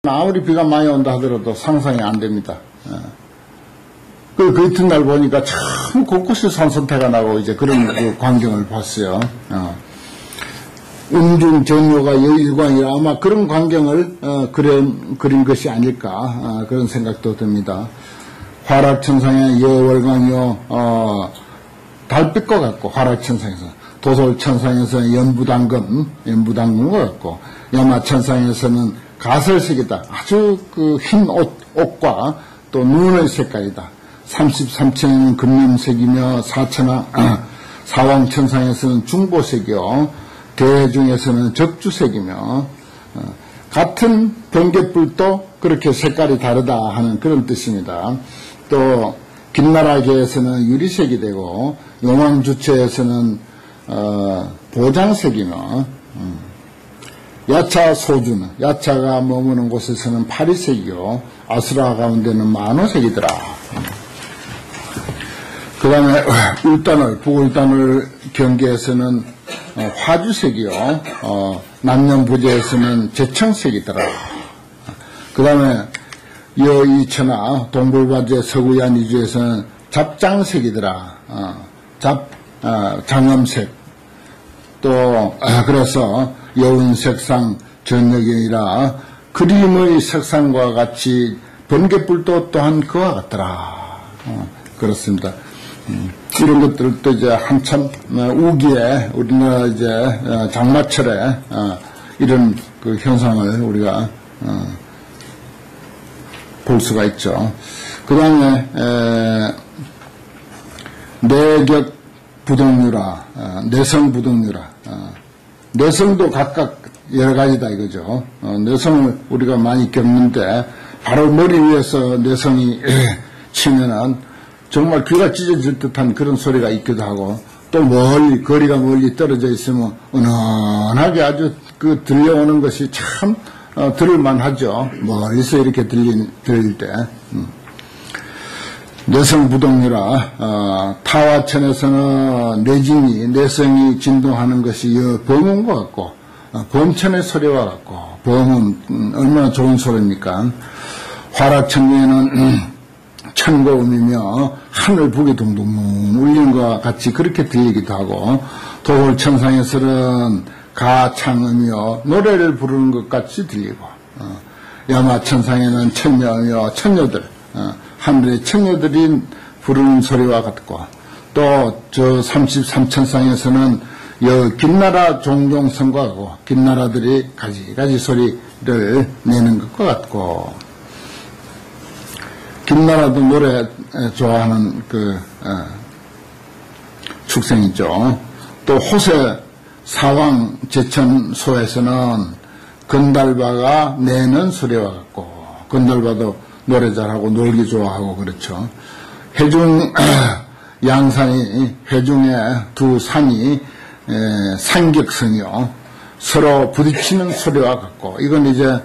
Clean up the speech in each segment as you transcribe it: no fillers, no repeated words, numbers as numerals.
아무리 비가 많이 온다 하더라도 상상이 안 됩니다. 그 이튿날 보니까 참 곳곳에 산선태가 나고 이제 그런 그 광경을 봤어요. 음중전요가 여일광이라 아마 그런 광경을 그린 것이 아닐까 그런 생각도 듭니다. 화락천상에 여월광이요 달빛과 같고 화락천상에서 도솔천상에서 연부당금 것 같고 야마천상에서는 가설색이다. 아주 그 흰 옷과 또 눈의 색깔이다. 33천에는 금림색이며 사왕천상에서는 중보색이요 대중에서는 적주색이며 같은 번갯불도 그렇게 색깔이 다르다 하는 그런 뜻입니다. 또 김나라계에서는 유리색이 되고 용왕주체에서는 보장색이며 야차 소주는 야차가 머무는 곳에서는 파리색이요 아수라 가운데는 만호색이더라. 그 다음에 북울단을 경계에서는 화주색이요 남년부제에서는 제청색이더라. 그 다음에 여이천하 동굴바제 서구야니주에서는 잡장색이더라. 장엄색. 또 그래서 여운색상 전역이라 그림의 색상과 같이 번갯불도 또한 그와 같더라. 그렇습니다. 이런 것들도 이제 한참 우기에 우리나라 이제 장마철에 이런 그 현상을 우리가 볼 수가 있죠. 그 다음에 내격 부동류라, 내성 부동류라. 내성도 각각 여러 가지다 이거죠. 내성을 우리가 많이 겪는데 바로 머리 위에서 내성이 치면은 정말 귀가 찢어질 듯한 그런 소리가 있기도 하고 또 멀리 거리가 멀리 떨어져 있으면 은은하게 아주 그 들려오는 것이 참 들을만 하죠. 멀리서 이렇게 들릴 때. 내성부동류라 타화천에서는 내성이 진동하는 것이 범음과 같고 범천의 소리와 같고 범음 얼마나 좋은 소리입니까. 화락천중에는 천고음이며 하늘 북이 둥둥 울리는 것과 같이 그렇게 들리기도 하고 도골천상에서는 가창음이요 노래를 부르는 것 같이 들리고 야마천상에는 천녀며 천녀들 하늘의 천녀들이 부르는 소리와 같고 또 저 33천상에서는 김나라 종종성과 같고 김나라들이 가지가지 소리를 내는 것과 같고 김나라도 노래 좋아하는 그 축생이죠. 또 호세 사왕 제천소에서는 건달바가 내는 소리와 같고 건달바도 노래 잘하고 놀기 좋아하고 그렇죠. 해중 양산이 해중의 두 산이 산격성이요 서로 부딪히는 소리와 같고 이건 이제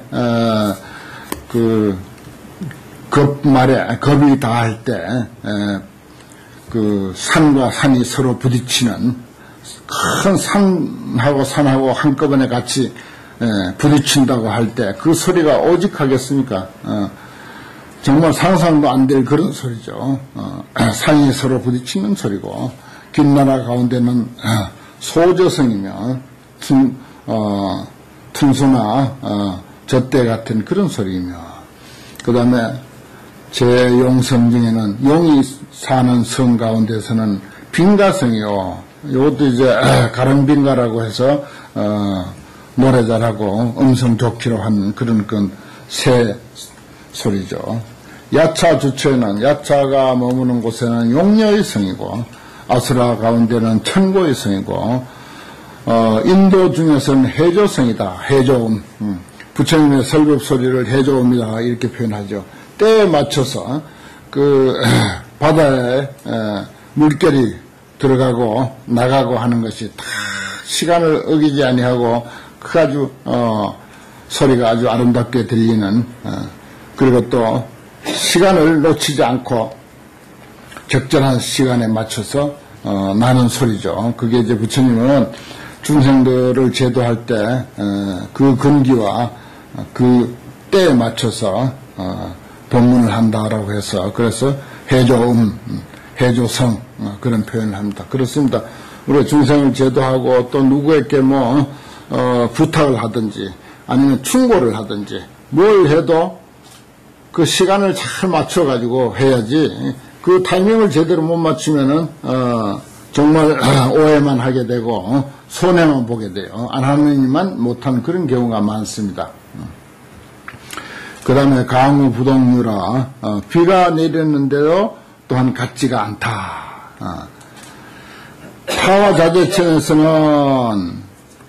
그 겁이 다할 때 그 산과 산이 서로 부딪히는 큰 산하고 산하고 한꺼번에 같이 부딪힌다고 할 때 그 소리가 오직하겠습니까? 정말 상상도 안 될 그런 소리죠. 산이 서로 부딪히는 소리고 김나라 가운데는 소저성이며 퉁수나 젖대 같은 그런 소리이며 그 다음에 제용성 중에는 용이 사는 성 가운데서는 빙가성이요. 이것도 이제 가릉빙가라고 해서 노래 잘하고 음성 좋기로 한 그런 새 소리죠. 야차 주체는 야차가 머무는 곳에는 용녀의 성이고 아수라 가운데는 천고의 성이고 인도 중에서는 해조성이다. 해조음. 부처님의 설법 소리를 해조음이다 이렇게 표현하죠. 때에 맞춰서 그 바다에 물결이 들어가고 나가고 하는 것이 다 시간을 어기지 아니하고 그 아주 소리가 아주 아름답게 들리는 그리고 또 시간을 놓치지 않고 적절한 시간에 맞춰서 나는 소리죠. 그게 이제 부처님은 중생들을 제도할 때 그 근기와 그 때에 맞춰서 법문을 한다라고 해서 그래서 해조음, 해조성 그런 표현을 합니다. 그렇습니다. 우리 중생을 제도하고 또 누구에게 부탁을 하든지 아니면 충고를 하든지 뭘 해도 그 시간을 잘 맞춰가지고 해야지 그 타이밍을 제대로 못 맞추면은 정말 오해만 하게 되고 손해만 보게 돼요. 안 하느니만 못한 그런 경우가 많습니다. 그 다음에 강우 부동류라 비가 내렸는데도 또한 같지가 않다. 타화자재천에서는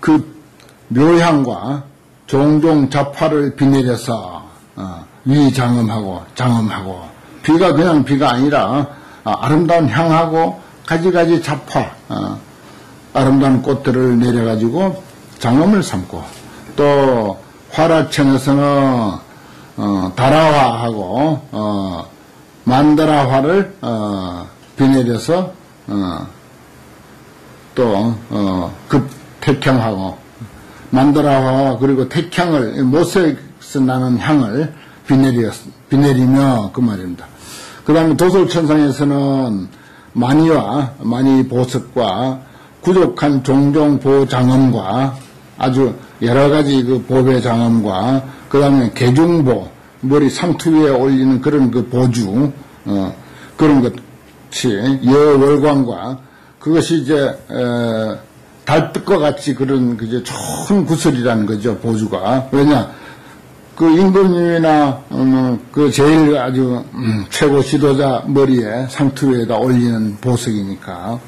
그 묘향과 종종 자파를 비내려서 위장음하고 장음하고 비가 그냥 비가 아니라 아름다운 향하고 가지가지 자파 아름다운 꽃들을 내려가지고 장음을 삼고 또 화라천에서는 다라화하고 만다라화를 비내려서 또 급택향하고 만다라화와 그리고 택향을 못에서 나는 향을 비내리며 그 말입니다. 그 다음에 도솔천상에서는 만이와 만이 보석과 구족한 종종 보장엄과 아주 여러가지 그 보배 장엄과 그 다음에 개중보 머리 상투 위에 올리는 그런 그 보주 그런 것이 여월광과 그것이 이제 달빛과 같이 그런 그제 좋은 구슬이라는 거죠. 보주가. 왜냐 그 임금님이나 그 제일 아주 최고 지도자 머리에 상투 위에다 올리는 보석이니까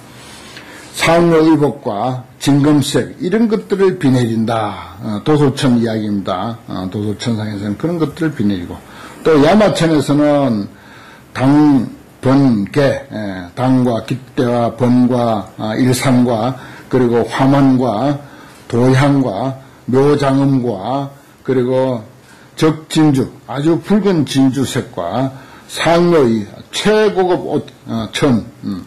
상묘의복과 진금색 이런 것들을 비내린다. 도솔천 이야기입니다. 도솔천상에서는 그런 것들을 비내리고 또 야마천에서는 당, 번개, 당과 깃대와 번과 일산과 그리고 화만과 도향과 묘장음과 그리고 적진주 아주 붉은 진주색과 상묘의 최고급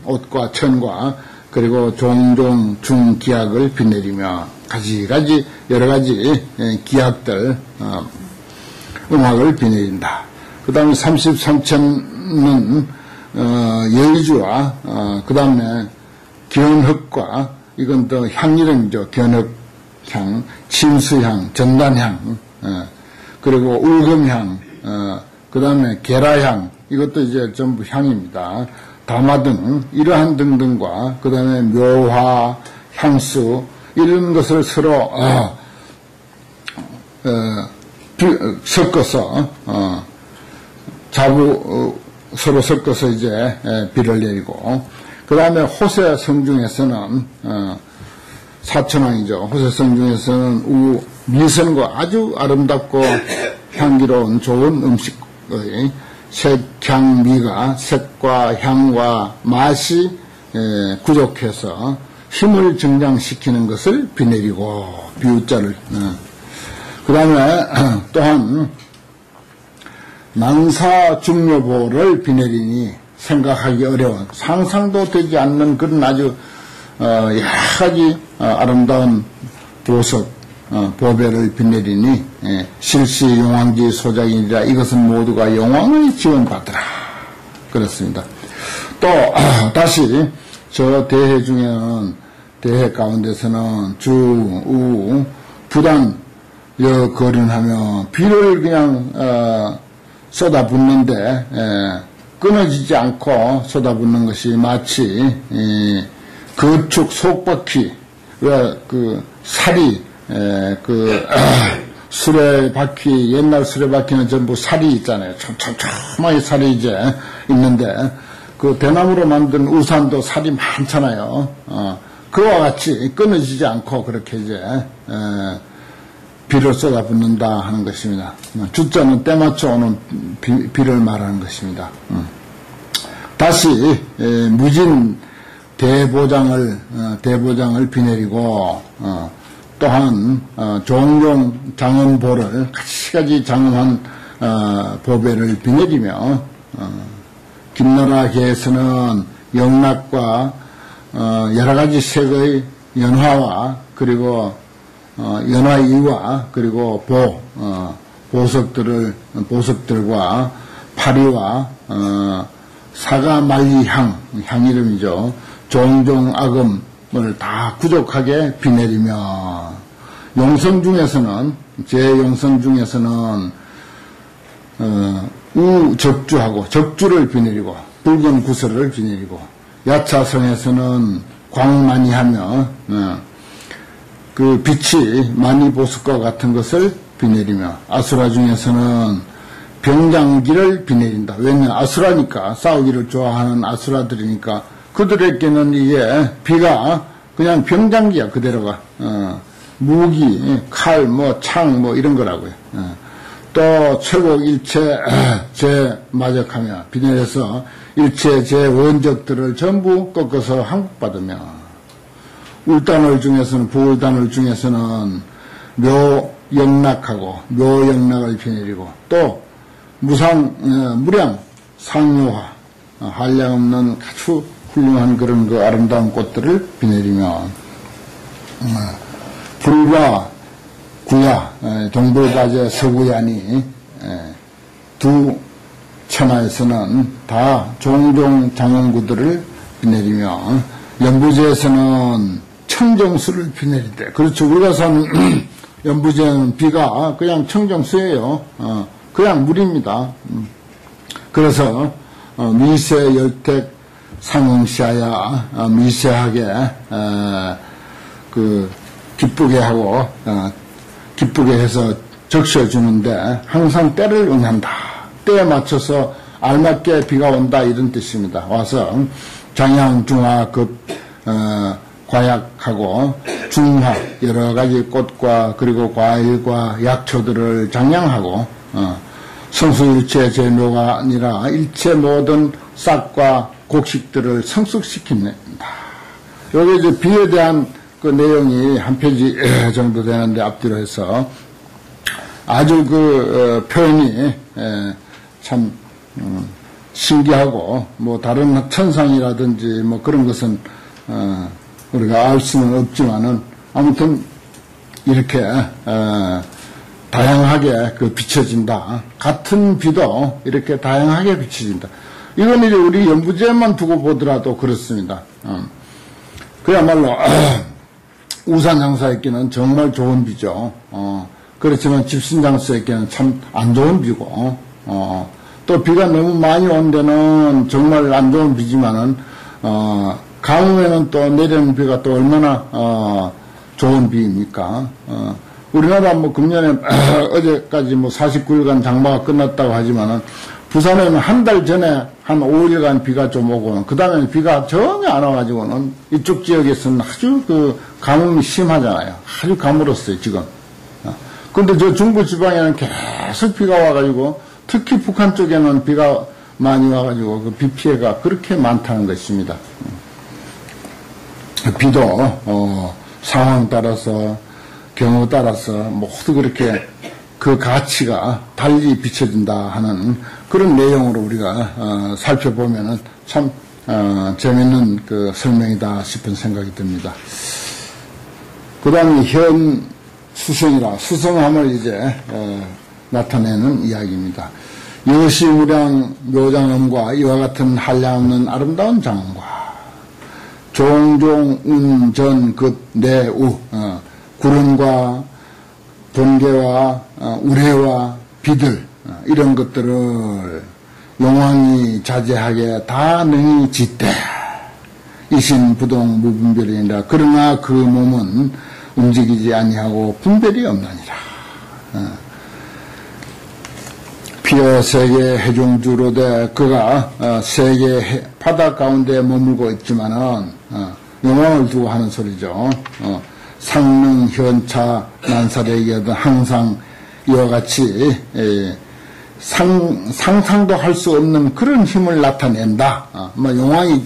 옷과 천과 그리고 종종 중기약을 비내리며 가지가지 여러가지 기약들 음악을 비내린다. 그 다음에 33천은 여의주와 그 다음에 견흑과 이건 또 향이름이죠. 견흑향, 침수향, 전단향 그리고 울금향 그 다음에 계라향 이것도 이제 전부 향입니다. 다마등 이러한 등등과 그 다음에 묘화, 향수 이런 것을 서로 섞어서 서로 섞어서 이제 비를 내리고 그 다음에 호세성 중에서는 사천왕이죠. 호세성 중에서는 미선과 아주 아름답고 향기로운 좋은 음식의 색향미가 색과 향과 맛이 부족해서 힘을 증장시키는 것을 비내리고 비우자를 그 다음에 또한 난사중묘보를 비내리니 생각하기 어려운 상상도 되지 않는 그런 아주 여러 가지 아름다운 보석 보배를 비내리니 실시 용왕지 소작이니라 이것은 모두가 용왕의 지원받으라 그렇습니다. 또 다시 저 대해 중에는 대해 가운데서는 주, 우, 부단 거론하며 비를 그냥 쏟아붓는데 끊어지지 않고 쏟아붓는 것이 마치 거축 속바퀴 그 살이 수레바퀴 옛날 수레바퀴는 전부 살이 있잖아요. 촘촘하게 살이 이제 있는데 그 대나무로 만든 우산도 살이 많잖아요. 그와 같이 끊어지지 않고 그렇게 이제 비를 쏟아붓는다 하는 것입니다. 주자는 때맞춰 오는 비를 말하는 것입니다. 다시 무진 대보장을 비내리고 또한 종종 장음보를 가지가지 장음한 보배를 비내리며 김나라계에서는 영락과 여러가지 색의 연화와 그리고 연화이와 그리고 보석들과 파리와 사가말리향 이름이죠. 종종 악음을 다 구족하게 비내리며 용성 중에서는 제 용성 중에서는 우적주하고 적주를 비내리고 붉은 구슬을 비내리고 야차성에서는 광만이하며 그 빛이 많이 보석과 같은 것을 비내리며 아수라 중에서는 병장기를 비내린다. 왜냐하면 아수라니까 싸우기를 좋아하는 아수라들이니까 그들에게는 이게 비가 그냥 병장기야 그대로가 무기, 칼, 창 이런 거라고요. 또 최고 일체 제마적하며 비내려서 일체 제원적들을 전부 꺾어서 항복받으며 울단을 중에서는 부울단을 중에서는 묘영락하고 묘영락을 비내리고 또 무량 상요화 한량없는 아주 훌륭한 그런 그 아름다운 꽃들을 비내리며 불과 구야 동불가제 서구야니 두 천하에서는 다 종종 장원구들을 비내리며 연부제에서는 청정수를 비내리대. 그렇죠. 우리가 사는 연부제는 비가 그냥 청정수예요. 그냥 물입니다. 그래서 미세 열택 상응시하야 미세하게 그 기쁘게 하고 기쁘게 해서 적셔주는데 항상 때를 응한다. 때에 맞춰서 알맞게 비가 온다 이런 뜻입니다. 와서 장양 중화급 과약하고 중화 여러 가지 꽃과 그리고 과일과 약초들을 장양하고 성수일체 제묘가 아니라 일체 모든 싹과 곡식들을 성숙시킨다. 여기 이제 비에 대한 그 내용이 한 페이지 정도 되는데 앞뒤로 해서 아주 그 표현이 참 신기하고 다른 천상이라든지 그런 것은 우리가 알 수는 없지만은 아무튼 이렇게 다양하게 비춰진다. 같은 비도 이렇게 다양하게 비춰진다. 이건 이제 우리 연부제만 두고 보더라도 그렇습니다. 그야말로 우산장사에게는 정말 좋은 비죠. 그렇지만 집신장사에게는 참 안 좋은 비고 또 비가 너무 많이 온 데는 정말 안 좋은 비지만은 가뭄에는 또 내리는 비가 또 얼마나 좋은 비입니까? 우리나라 금년에 어제까지 49일간 장마가 끝났다고 하지만은 부산에는 한 달 전에 한 5일간 비가 좀 오고 그 다음에 비가 전혀 안 와가지고는 이쪽 지역에서는 아주 그 가뭄이 심하잖아요. 아주 가물었어요 지금. 근데 저 중부지방에는 계속 비가 와가지고 특히 북한 쪽에는 비가 많이 와가지고 그 비 피해가 그렇게 많다는 것입니다. 비도 상황 따라서 경우 따라서 모두 그렇게 그 가치가 달리 비춰진다 하는 그런 내용으로 우리가 살펴보면은 참 재밌는 그 설명이다 싶은 생각이 듭니다. 그 다음에 현 수성이라 수성함을 이제 나타내는 이야기입니다. 이것이 무량 묘장엄과 이와 같은 한량없는 아름다운 장엄과 종종 운전 급 내우 구름과 번개와 우레와 비들 이런 것들을 용왕이 자제하게 다 능히 짓대 이신 부동 무분별이니라. 그러나 그 몸은 움직이지 아니하고 분별이 없나니라. 피어 세계 해종주로되 그가 세계 바다 가운데 머물고 있지만은 용왕을 두고 하는 소리죠. 상능 현차 난사에게도 항상 이와 같이 상상도 할 수 없는 그런 힘을 나타낸다. 용왕이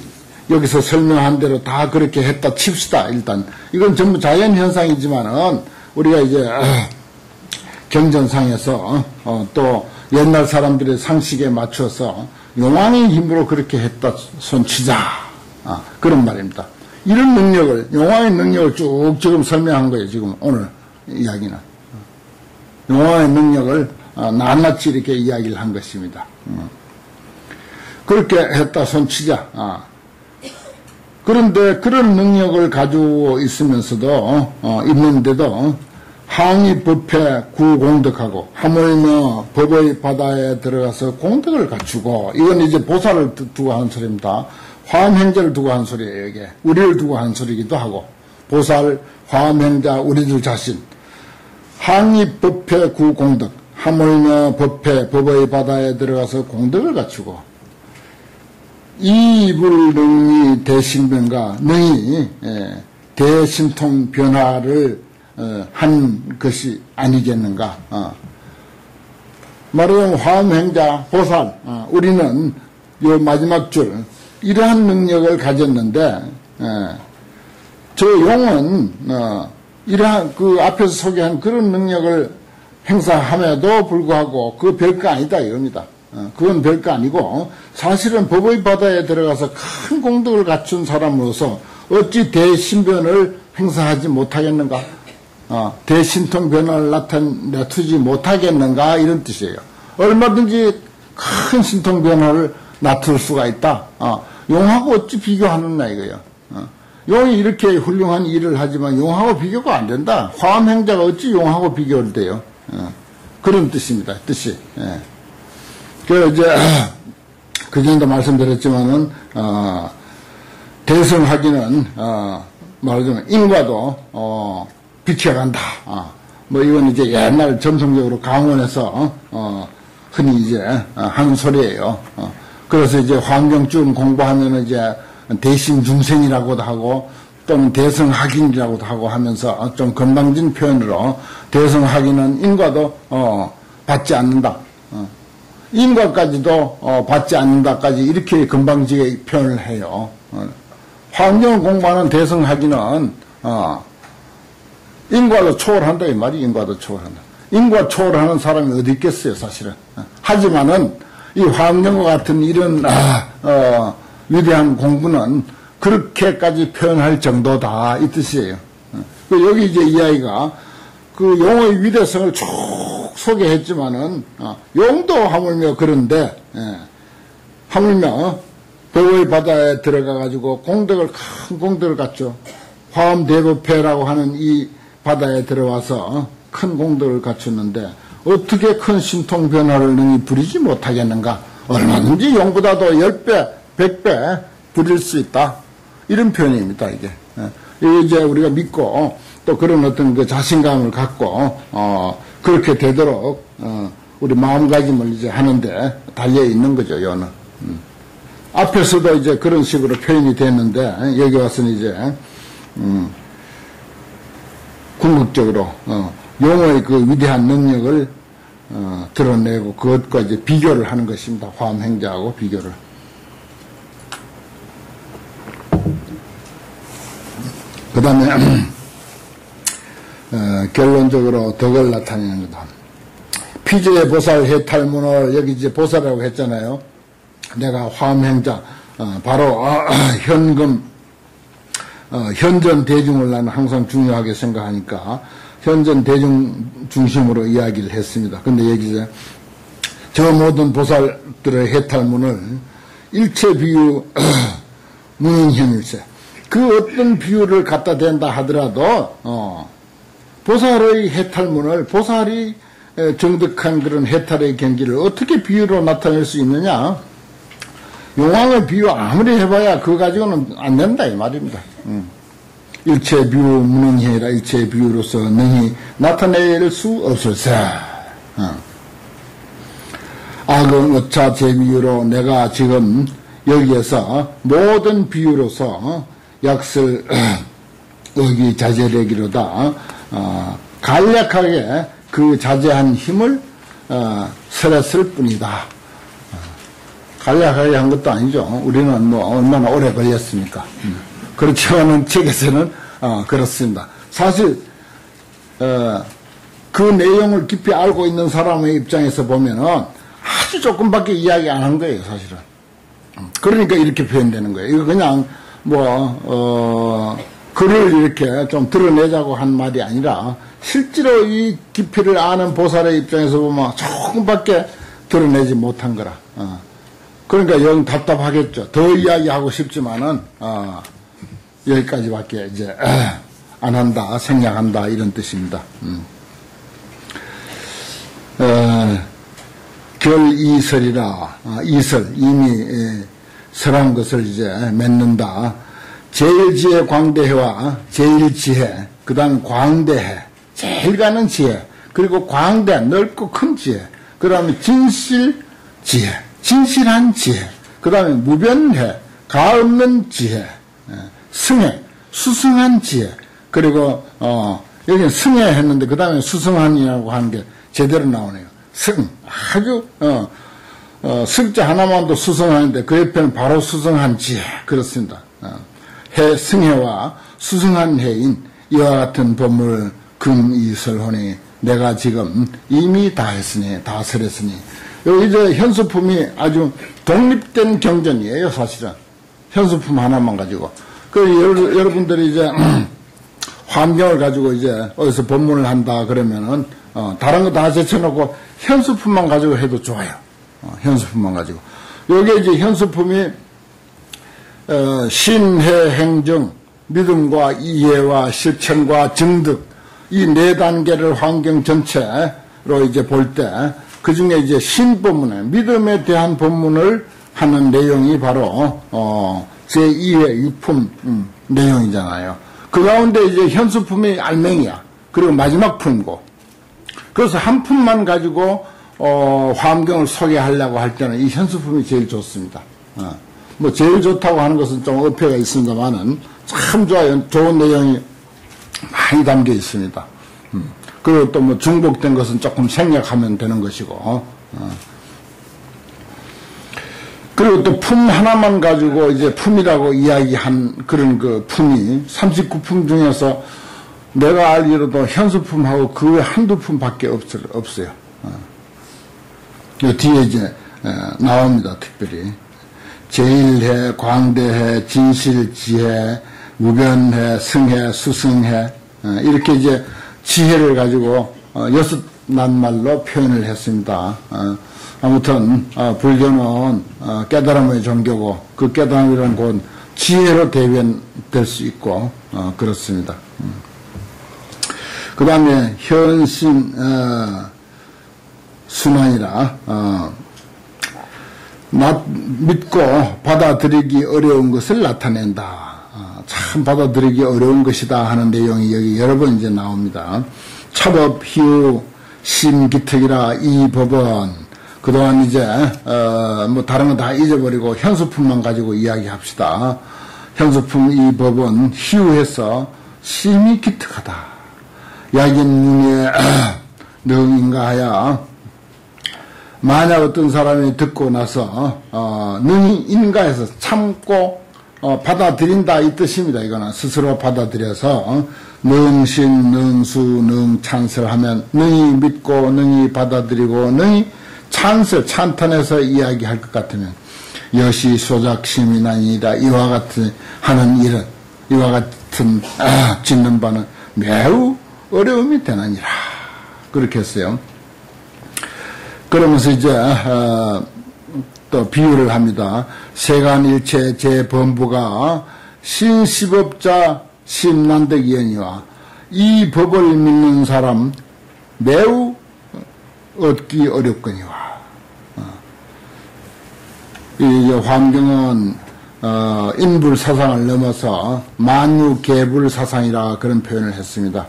여기서 설명한 대로 다 그렇게 했다 칩시다. 일단 이건 전부 자연 현상이지만은 우리가 이제 경전상에서 또 옛날 사람들의 상식에 맞춰서 용왕의 힘으로 그렇게 했다 손치자 그런 말입니다. 이런 능력을 용왕의 능력을 쭉 지금 설명한 거예요. 지금 오늘 이야기는 용왕의 능력을 낱낱이 이렇게 이야기를 한 것입니다. 그렇게 했다 손치자. 그런데 그런 능력을 가지고 있으면서도 있는데도 항의 법회 구공덕하고 하물며 법의 바다에 들어가서 공덕을 갖추고, 이건 이제 보살을 두고 하는 소리입니다. 화엄행자를 두고 하는 소리예요. 이게 우리를 두고 하는 소리이기도 하고, 보살, 화엄행자, 우리들 자신, 항의 법회 구공덕, 하물며 법회 법의 바다에 들어가서 공덕을 갖추고, 이불 능이 대신변과 능이 대신통 변화를 한 것이 아니겠는가. 말하자면 화엄행자, 보살, 우리는 요 마지막 줄 이러한 능력을 가졌는데, 저 용은 이러한 그 앞에서 소개한 그런 능력을 행사함에도 불구하고 그 별거 아니다 이겁니다. 그건 별거 아니고, 사실은 법의 바다에 들어가서 큰 공덕을 갖춘 사람으로서 어찌 대신변을 행사하지 못하겠는가? 대신통 변화를 나타내지 못하겠는가? 이런 뜻이에요. 얼마든지 큰 신통 변화를 나타낼 수가 있다. 용하고 어찌 비교하느냐 이거예요. 용이 이렇게 훌륭한 일을 하지만 용하고 비교가 안 된다. 화엄행자가 어찌 용하고 비교를 돼요? 그런 뜻입니다. 뜻이. 그래서 이제 그 전에도 말씀드렸지만은 대성하기는 말하자면 인과도 비춰간다. 뭐 이건 이제 옛날 전통적으로 강원에서 흔히 이제 하는 소리예요. 그래서 이제 환경쯤 공부하면은 이제 대신 중생이라고도 하고 또는 대성학인이라고도 하고 하면서 좀 건방진 표현으로 대성학인은 인과도 받지 않는다. 인과까지도 받지 않는다까지 이렇게 건방지게 표현을 해요. 환경을 공부하는 대성학인은 인과도 초월한다 이 말이. 인과도 초월한다. 인과 초월하는 사람이 어디 있겠어요 사실은. 하지만은 이 환경과 같은 이런 위대한 공부는 그렇게까지 표현할 정도다 이 뜻이에요. 여기 이제 이야기가 그 용의 위대성을 쭉 소개했지만은 용도 하물며 그런데 하물며 법의 바다에 들어가 가지고 공덕을 큰 공덕을 갖죠. 화엄대법회라고 하는 이 바다에 들어와서 큰 공덕을 갖췄는데 어떻게 큰 신통 변화를 능히 부리지 못하겠는가? 얼마든지 용보다도 10배, 100배 부릴 수 있다. 이런 표현입니다, 이게. 이게 이제 우리가 믿고 또 그런 어떤 그 자신감을 갖고, 그렇게 되도록, 우리 마음가짐을 이제 하는데 달려 있는 거죠, 요는. 앞에서도 이제 그런 식으로 표현이 됐는데, 여기 와서는 이제, 궁극적으로, 용어의 그 위대한 능력을 드러내고 그것과 이제 비교를 하는 것입니다. 화엄행자하고 비교를. 그 다음에 결론적으로 덕을 나타내는 거다. 피조의 보살 해탈문을 여기 이제 보살이라고 했잖아요. 내가 화엄행자 바로 현금 현전 대중을 나는 항상 중요하게 생각하니까 현전 대중 중심으로 이야기를 했습니다. 근데 여기서 저 모든 보살들의 해탈문을 일체 비유 무능현일세, 그 어떤 비유를 갖다 댄다 하더라도 보살의 해탈문을, 보살이 정득한 그런 해탈의 경기를 어떻게 비유로 나타낼 수 있느냐? 용왕의 비유 아무리 해봐야 그거 가지고는 안 된다 이 말입니다. 일체 비유 무능해라. 일체 비유로서 능히 나타낼 수 없을세. 악은 어차 제 비유로 내가 지금 여기에서 모든 비유로서 약설 의기 자제되기로다 간략하게 그 자제한 힘을 설했을 뿐이다. 간략하게 한 것도 아니죠. 우리는 뭐 얼마나 오래 걸렸습니까? 그렇지만은 책에서는 그렇습니다. 사실 그 내용을 깊이 알고 있는 사람의 입장에서 보면은 아주 조금밖에 이야기 안 한 거예요, 사실은. 그러니까 이렇게 표현되는 거예요. 이거 그냥 뭐 글을 이렇게 좀 드러내자고 한 말이 아니라 실제로 이 깊이를 아는 보살의 입장에서 보면 조금밖에 드러내지 못한 거라. 그러니까 영 답답하겠죠. 더 이야기하고 싶지만은 여기까지밖에 이제 안 한다, 생략한다 이런 뜻입니다. 결이설이라 이설 이미 설한 것을 이제 맺는다. 제일지혜 광대해와 제일지혜, 그 다음 광대해, 제일 가는 지혜, 그리고 광대, 넓고 큰 지혜, 그 다음에 진실지혜, 진실한 지혜, 그 다음에 무변해, 가없는 지혜, 승해, 수승한 지혜, 그리고 여기는 승해 했는데 그 다음에 수승한이라고 하는 게 제대로 나오네요. 승, 아주 승자 하나만도 수승하는데 그 옆에는 바로 수승한 지혜, 그렇습니다. 해, 승해와 수승한 해인 이와 같은 법물 금이설하니 내가 지금 이미 다 했으니, 다 설했으니. 여기 이제 현수품이 아주 독립된 경전이에요, 사실은. 현수품 하나만 가지고. 여러분들이 이제 환경을 가지고 이제 어디서 법문을 한다 그러면은 다른 거 다 제쳐놓고 현수품만 가지고 해도 좋아요. 현수품만 가지고. 여기 이제 현수품이 신해 행정, 믿음과 이해와 실천과 증득, 이 네 단계를 환경 전체로 이제 볼 때, 그 중에 이제 신법문에, 믿음에 대한 법문을 하는 내용이 바로, 제2회 유품, 내용이잖아요. 그 가운데 이제 현수품이 알맹이야. 그리고 마지막 품이고. 그래서 한 품만 가지고, 환경을 소개하려고 할 때는 이 현수품이 제일 좋습니다. 뭐 제일 좋다고 하는 것은 좀 어폐가 있습니다만은 참 좋아요. 좋은 내용이 많이 담겨 있습니다. 그리고 또 뭐 중복된 것은 조금 생략하면 되는 것이고. 그리고 또 품 하나만 가지고 이제 품이라고 이야기한 그런 그 품이 39품 중에서 내가 알기로도 현수품하고 그 외 한두 품밖에 없어요. 뒤에 이제 나옵니다. 특별히. 제일해, 광대해, 진실지혜, 무변해, 승해, 수승해, 이렇게 이제 지혜를 가지고 6낱말로 표현을 했습니다. 아무튼 불교는 깨달음의 종교고 그 깨달음이라는 건 지혜로 대변될 수 있고 그렇습니다. 그 다음에 현신 순환이라 믿고 받아들이기 어려운 것을 나타낸다. 참 받아들이기 어려운 것이다 하는 내용이 여기 여러 번 이제 나옵니다. 차법, 희우, 심기특이라 이 법은 그동안 이제 뭐 다른 거 다 잊어버리고 현수품만 가지고 이야기합시다. 현수품 이 법은 희우해서 심히 기특하다. 약인문에 능인가하여 만약 어떤 사람이 듣고 나서 능히 인가해서 참고 받아들인다 이 뜻입니다. 이거는 스스로 받아들여서 능신, 능수, 능찬설하면 능히 믿고 능히 받아들이고 능히 찬설, 찬탄해서 이야기할 것 같으면 여시 소작심이 나니이다. 이와 같은 하는 일은 이와 같은 짓는 바는 매우 어려움이 되느니라. 그렇게 했어요. 그러면서 이제 또 비유를 합니다. 세간일체 제범부가 신시법자 심난득이언이와 이 법을 믿는 사람 매우 얻기 어렵거니와. 이 환경은 인불사상을 넘어서 만유계불사상이라 그런 표현을 했습니다.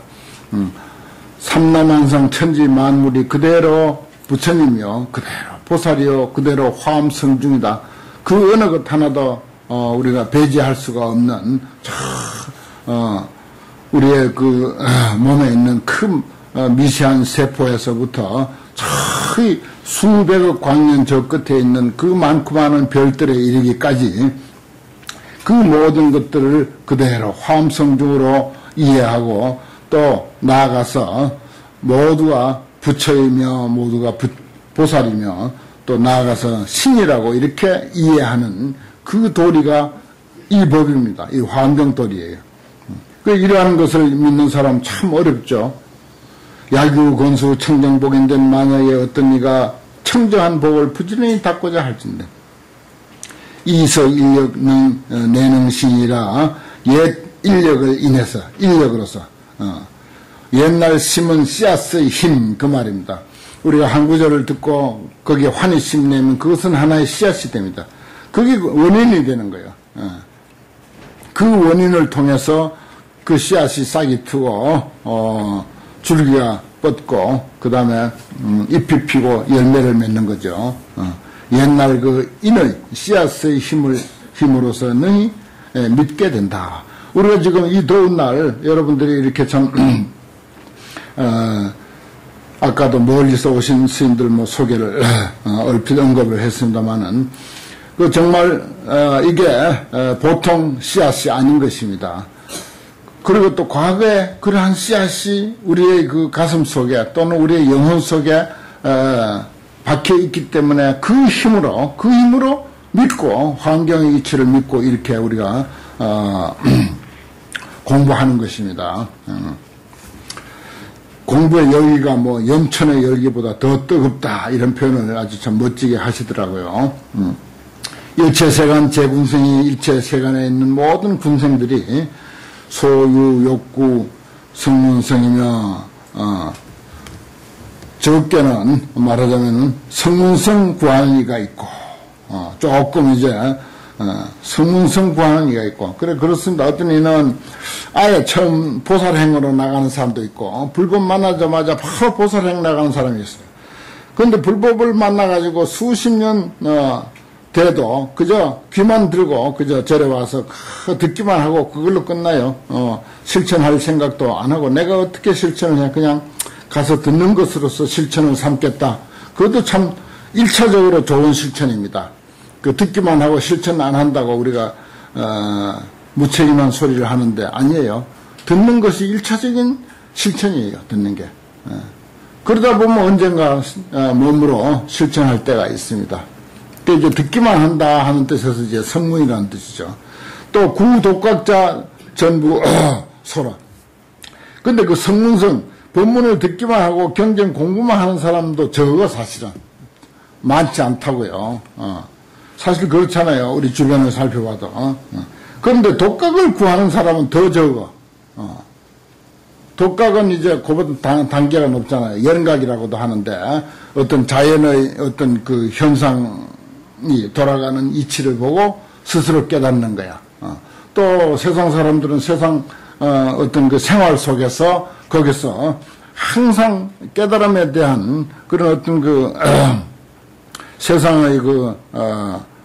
삼라만상 천지 만물이 그대로 부처님이요, 그대로 보살이요, 그대로 화엄성중이다. 그 어느 것 하나도 우리가 배제할 수가 없는 우리의 그 몸에 있는 큰 미세한 세포에서부터 저희 수백억 광년 저 끝에 있는 그 많고 많은 별들에 이르기까지 그 모든 것들을 그대로 화엄성중으로 이해하고 또 나아가서 모두가 부처이며 모두가 보살이며 또 나아가서 신이라고 이렇게 이해하는 그 도리가 이 법입니다. 이 환경도리예요. 이러한 것을 믿는 사람 참 어렵죠. 야규, 건수, 청정복인된 만약에 어떤 이가 청정한 복을 부지런히 닦고자 할진대 이서 인력은 내능신이라 옛 인력을 인해서 인력으로서 옛날 심은 씨앗의 힘 그 말입니다. 우리가 한 구절을 듣고 거기에 환히 심내면 그것은 하나의 씨앗이 됩니다. 그게 원인이 되는 거예요. 그 원인을 통해서 그 씨앗이 싹이 트고 줄기가 뻗고 그 다음에 잎이 피고 열매를 맺는 거죠. 옛날 그 인의 씨앗의 힘으로서 능히 믿게 된다. 우리가 지금 이 더운 날 여러분들이 이렇게 참 아까도 멀리서 오신 스님들 뭐 소개를 얼핏 언급을 했습니다만은 그 정말 이게 보통 씨앗이 아닌 것입니다. 그리고 또 과거에 그러한 씨앗이 우리의 그 가슴 속에 또는 우리의 영혼 속에 박혀 있기 때문에 그 힘으로 믿고 환경의 이치를 믿고 이렇게 우리가 공부하는 것입니다. 공부의 열기가 뭐 염천의 열기보다 더 뜨겁다 이런 표현을 아주 참 멋지게 하시더라고요. 일체세간 제군생이 일체세간에 있는 모든 군생들이 소유, 욕구, 성문성이며 적게는 말하자면 성문성 구하는 이가 있고 조금 이제 성문성 구하는 이가 있고 그렇습니다. 어떤 이는 아예 처음 보살행으로 나가는 사람도 있고 불법 만나자마자 바로 보살행 나가는 사람이 있어요. 그런데 불법을 만나가지고 수십 년 돼도 그저 귀만 들고 그저 절에 와서 듣기만 하고 그걸로 끝나요. 실천할 생각도 안 하고 내가 어떻게 실천을 해 그냥 가서 듣는 것으로서 실천을 삼겠다. 그것도 참 1차적으로 좋은 실천입니다. 그 듣기만 하고 실천 안 한다고 우리가 무책임한 소리를 하는데 아니에요. 듣는 것이 1차적인 실천이에요. 듣는 게. 그러다 보면 언젠가 몸으로 실천할 때가 있습니다. 또 이제 듣기만 한다 하는 뜻에서 이제 성문이라는 뜻이죠. 또 구독각자 전부 소라. 근데 그 성문성 법문을 듣기만 하고 경전 공부만 하는 사람도 적어 사실은 많지 않다고요. 사실 그렇잖아요. 우리 주변을 살펴봐도. 그런데 독각을 구하는 사람은 더 적어. 독각은 이제 그보다 단계가 높잖아요. 연각이라고도 하는데 어떤 자연의 어떤 그 현상이 돌아가는 이치를 보고 스스로 깨닫는 거야. 또 세상 사람들은 세상 어떤 그 생활 속에서 거기서 항상 깨달음에 대한 그런 어떤 그 세상의 그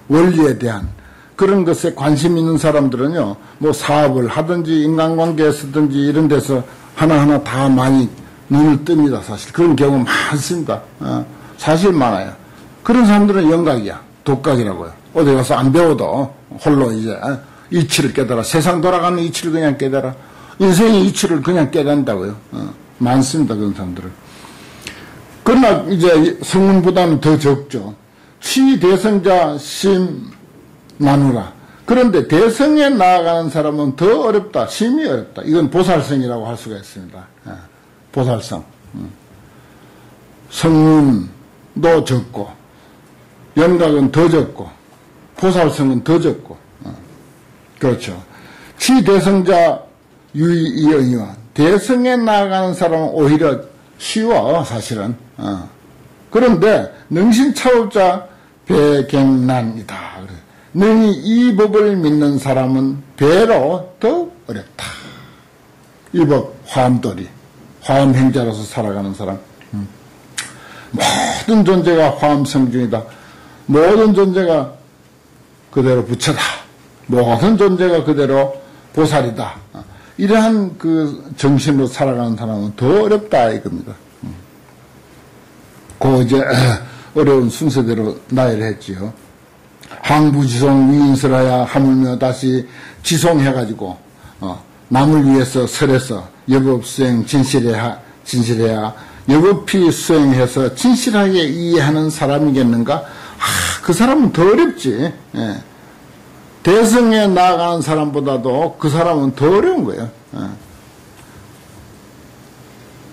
원리에 대한 그런 것에 관심 있는 사람들은요, 뭐 사업을 하든지 인간관계에 쓰든지 이런 데서 하나하나 다 많이 눈을 뜹니다. 사실 그런 경우 많습니다. 사실 많아요. 그런 사람들은 영각이야. 독각이라고요. 어디 가서 안 배워도 홀로 이제 이치를 깨달아. 세상 돌아가는 이치를 그냥 깨달아. 인생의 이치를 그냥 깨닫는다고요. 많습니다. 그런 사람들은. 그러나 이제 성문보다는 더 적죠. 취대성자 심 나누라. 그런데 대성에 나아가는 사람은 더 어렵다. 심이 어렵다. 이건 보살성이라고 할 수가 있습니다. 보살성. 성문도 적고 연각은 더 적고 보살성은 더 적고 그렇죠. 취대성자 유의의와 대성에 나아가는 사람은 오히려 쉬워 사실은. 그런데 능신차업자 배경난이다. 능히 이 법을 믿는 사람은 배로 더 어렵다. 이 법 화엄돌이 화엄행자로서 살아가는 사람. 모든 존재가 화엄성중이다. 모든 존재가 그대로 부처다. 모든 존재가 그대로 보살이다. 이러한 그 정신으로 살아가는 사람은 더 어렵다 이겁니다. 그 이제 어려운 순서대로 나열했지요. 항부지송 위인설하야 하물며 다시 지송해가지고 남을 위해서 설해서 여법수행 진실해야 여법히 수행해서 진실하게 이해하는 사람이겠는가? 그 사람은 더 어렵지. 대성에 나아가는 사람보다도 그 사람은 더 어려운 거예요.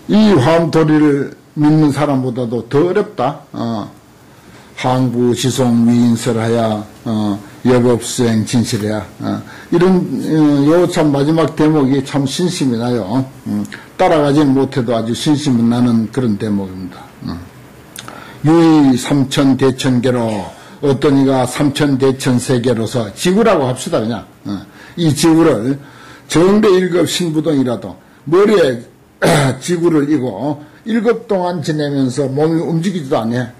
이 화엄도리를 믿는 사람보다도 더 어렵다. 항부 지송 위인설하야 여법수행 진실해야 이런 요 참 마지막 대목이 참 신심이 나요. 따라가지는 못해도 아주 신심이 나는 그런 대목입니다. 유의 삼천대천계로 어떤 이가 삼천대천세계로서 지구라고 합시다. 그냥 이 지구를 정대 1급 신부동이라도 머리에 지구를 이고 1급 동안 지내면서 몸이 움직이지도 않아.